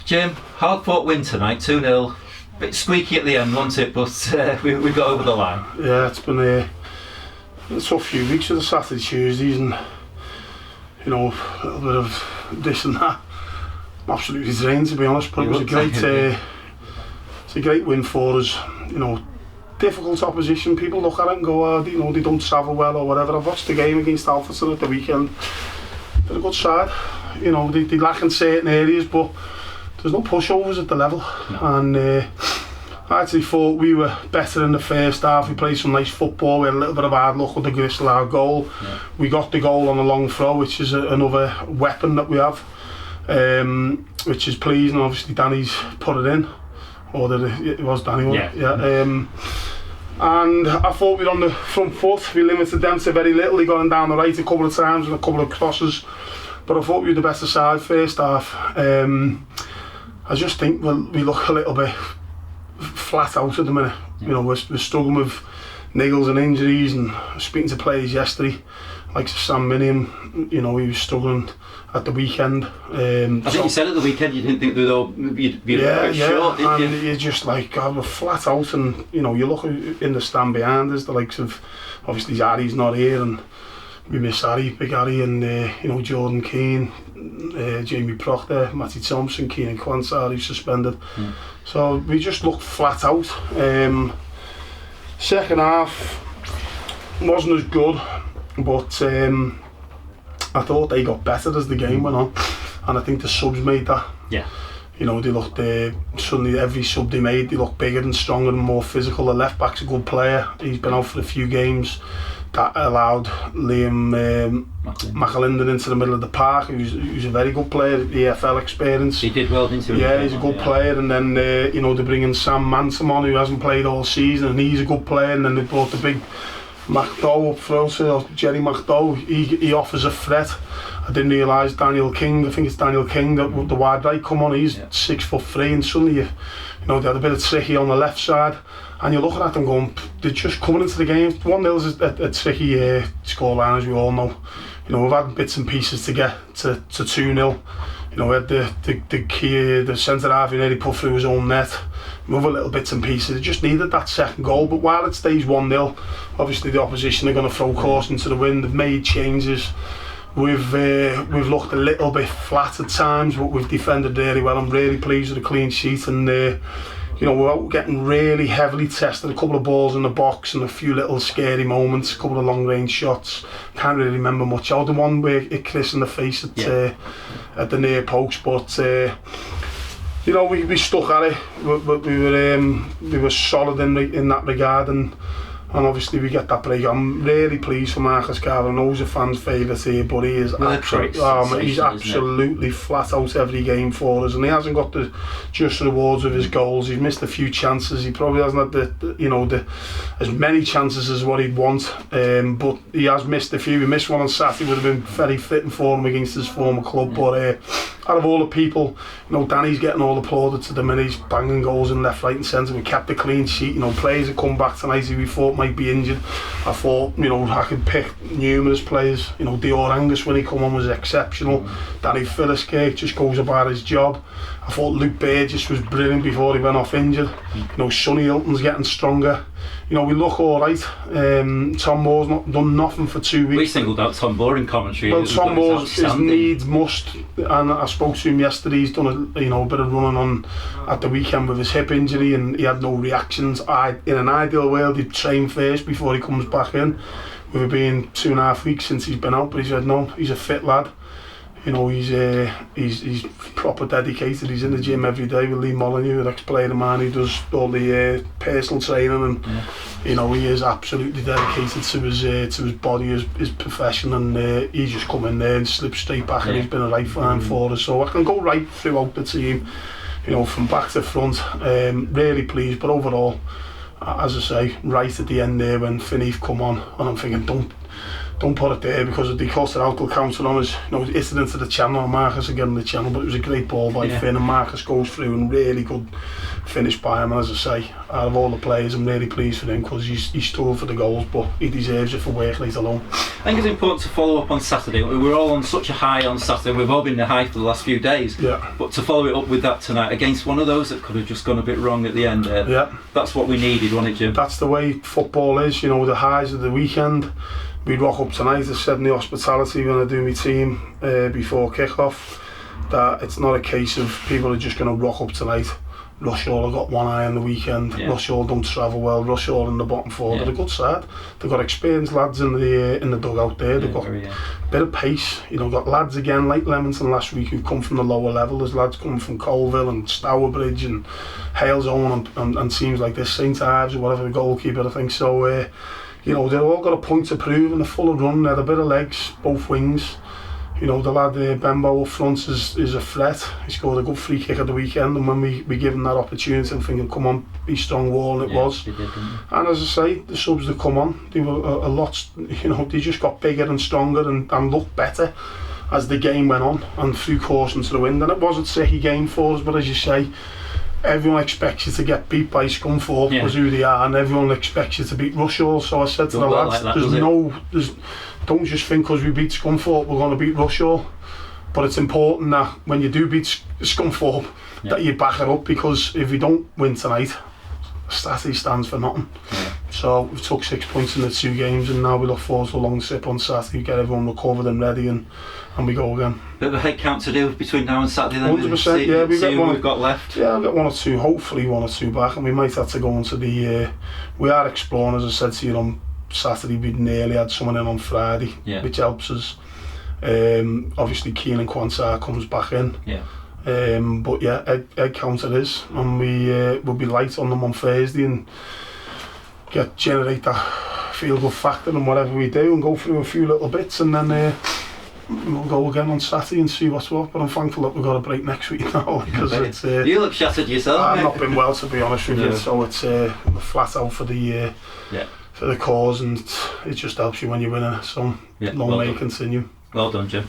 Jim, hard fought win tonight, 2-0. Bit squeaky at the end, wasn't it? But we got over the line. Yeah, it's been a tough few weeks with the Saturday, Tuesdays, and a little bit of this and that. I'm absolutely drained, to be honest, but it was a great win for us. Difficult opposition. People look at it and go, they don't travel well or whatever. I've watched the game against Alpherton at the weekend. They're a good side. They lack in certain areas, but there's no pushovers at the level. No. And I actually thought we were better in the first half. We played some nice football. We had a little bit of hard luck with the Rushall goal. Yeah. We got the goal on a long throw, which is another weapon that we have, which is pleasing. Obviously, Danny's put it in. Or it was Danny, wasn't it? Yeah. And I thought we were on the front foot. We limited them to very little. They got in down the right a couple of times and a couple of crosses. But I thought we were the better side first half. I just think we look a little bit flat out at the minute. Yeah. We're struggling with niggles and injuries, and speaking to players yesterday, like Sam Minion, he was struggling at the weekend. I think you said at the weekend you didn't think they'd all be short, didn't you? You're just like, God, we're flat out, and you look in the stand behind us, the likes of, obviously Harry's not here, and we miss Harry, Big Harry, and Jordan Keane, Jamie Proctor, Matty Thompson, Keenan Quansar, who's suspended. So we just looked flat out. Second half wasn't as good, but I thought they got better as the game went on, and I think the subs made that. Yeah. They looked, suddenly every sub they made, they looked bigger and stronger and more physical. The left back's a good player. He's been out for a few games. That allowed Liam McAlinden into the middle of the park, who's a very good player, EFL experience. He did well, didn't he? Yeah, he's a good player. And then they're bringing Sam Manson on, who hasn't played all season, and he's a good player. And then they brought the big McDowell up front, Jerry McDowell. He offers a threat. I didn't realise Daniel King, I think it's Daniel King, that the wide right come on. He's 6'3", and suddenly they had a bit of tricky on the left side. And you're looking at them going, they're just coming into the game. 1-0 is a tricky scoreline, as we all know. We've had bits and pieces to get to 2-0. We had the centre half, he nearly put through his own net. Other little bits and pieces. They just needed that second goal. But while it stays 1-0, obviously the opposition are going to throw caution to the wind. They've made changes. We've looked a little bit flat at times, but we've defended really well. I'm really pleased with the clean sheet, and we're out getting really heavily tested. A couple of balls in the box and a few little scary moments, a couple of long range shots. Can't really remember much. The one where it Chris in the face at the near post, but we stuck at it. We were solid in that regard, and obviously we get that break. I'm really pleased for Marcus Carver. I know he's a fan's favourite here, but he is he's absolutely flat out every game for us, and he hasn't got the just rewards of his goals. He's missed a few chances. He probably hasn't had the as many chances as what he'd want, but he has missed a few. He missed one on Saturday, would have been very fitting for him against his former club. But out of all the people, Danny's getting all applauded to the minute. He's banging goals in left, right and centre. We kept the clean sheet. Players have come back tonight who we thought might be injured. I thought, I could pick numerous players. Dior Angus, when he come on, was exceptional. Danny Philliskirk just goes about his job. I thought Luke Burgess was brilliant before he went off injured. Sonny Hilton's getting stronger. We look all right. Tom Moore's not done nothing for 2 weeks. We singled out Tom Moore in commentary. Well, Tom Moore's needs must, and I spoke to him yesterday. He's done a bit of running on at the weekend with his hip injury, and he had no reactions. In an ideal world, he'd train first before he comes back in. With it being 2.5 weeks since he's been out, but he said no, he's a fit lad. He's proper dedicated. He's in the gym every day with Lee Molyneux, an ex-player of mine. He does all the personal training, and he is absolutely dedicated to his body, his profession, and he's just come in there and slipped straight back, and he's been a right fan for us. So I can go right throughout the team, from back to front. Really pleased, but overall, as I say, right at the end there when Finney come on, and I'm thinking, don't put it there, because the cost of alcohol counter on us. It's into the channel, and Marcus again on the channel, but it was a great ball by Finn, and Marcus goes through, and really good finished by him. And as I say, out of all the players, I'm really pleased for him because he strove for the goals, but he deserves it for working it alone. I think it's important to follow up on Saturday. We were all on such a high on Saturday. We've all been in the high for the last few days. Yeah. But to follow it up with that tonight against one of those that could have just gone a bit wrong at the end. That's what we needed, wasn't it, Jim? That's the way football is. You know, the highs of the weekend. We rock up tonight. I said in the hospitality when I do my team before kick-off that it's not a case of people are just going to rock up tonight. Rushall have got one eye on the weekend. Rushall don't travel well. Rushall in the bottom four. They're a good side. They've got experienced lads in the dugout there. They've got a bit of pace. You know, got lads again like Leamington last week who've come from the lower level. There's lads coming from Colville and Stourbridge and Halezone and teams like this, St Ives or whatever, the goalkeeper I think. So you know, they've all got a point to prove and they're full of run. They had a bit of legs, both wings. You know, the lad Bembo up front is a threat. He scored a good free kick at the weekend, and when we give him that opportunity, I'm thinking, come on, be strong wall, and it was. And as I say, the subs that come on, they were a lot, you know, they just got bigger and stronger and looked better as the game went on and threw caution to the wind. And it was a tricky game for us, but as you say, everyone expects you to get beat by Scunthorpe because who they are, and everyone expects you to beat Rushall. So I said to the lads, don't just think because we beat Scunthorpe we're going to beat Rushall, but it's important that when you do beat Scunthorpe that you back it up, because if we don't win tonight, Saturday stands for nothing. So we've took 6 points in the 2 games, and now we look forward to a long sip on Saturday, get everyone recovered and ready, and we go again. Bit of a head count to do between now and Saturday then. 100%, yeah. We've got left. Yeah, I've got 1 or 2, hopefully 1 or 2 back, and we might have to go into the we are exploring, as I said to you on Saturday. We nearly had someone in on Friday, which helps us. Obviously Keenan Quansar comes back in, but yeah, egg count it is, and we'll be light on them on Thursday and generate that feel good factor and whatever we do, and go through a few little bits, and then we'll go again on Saturday and see what's what. But I'm thankful that we've got a break next week now, because it's you look shattered yourself. I've not been well, to be honest with you, so it's flat out for the for the cause, and it just helps you when you're winning, so long may it continue. Well done, Jim.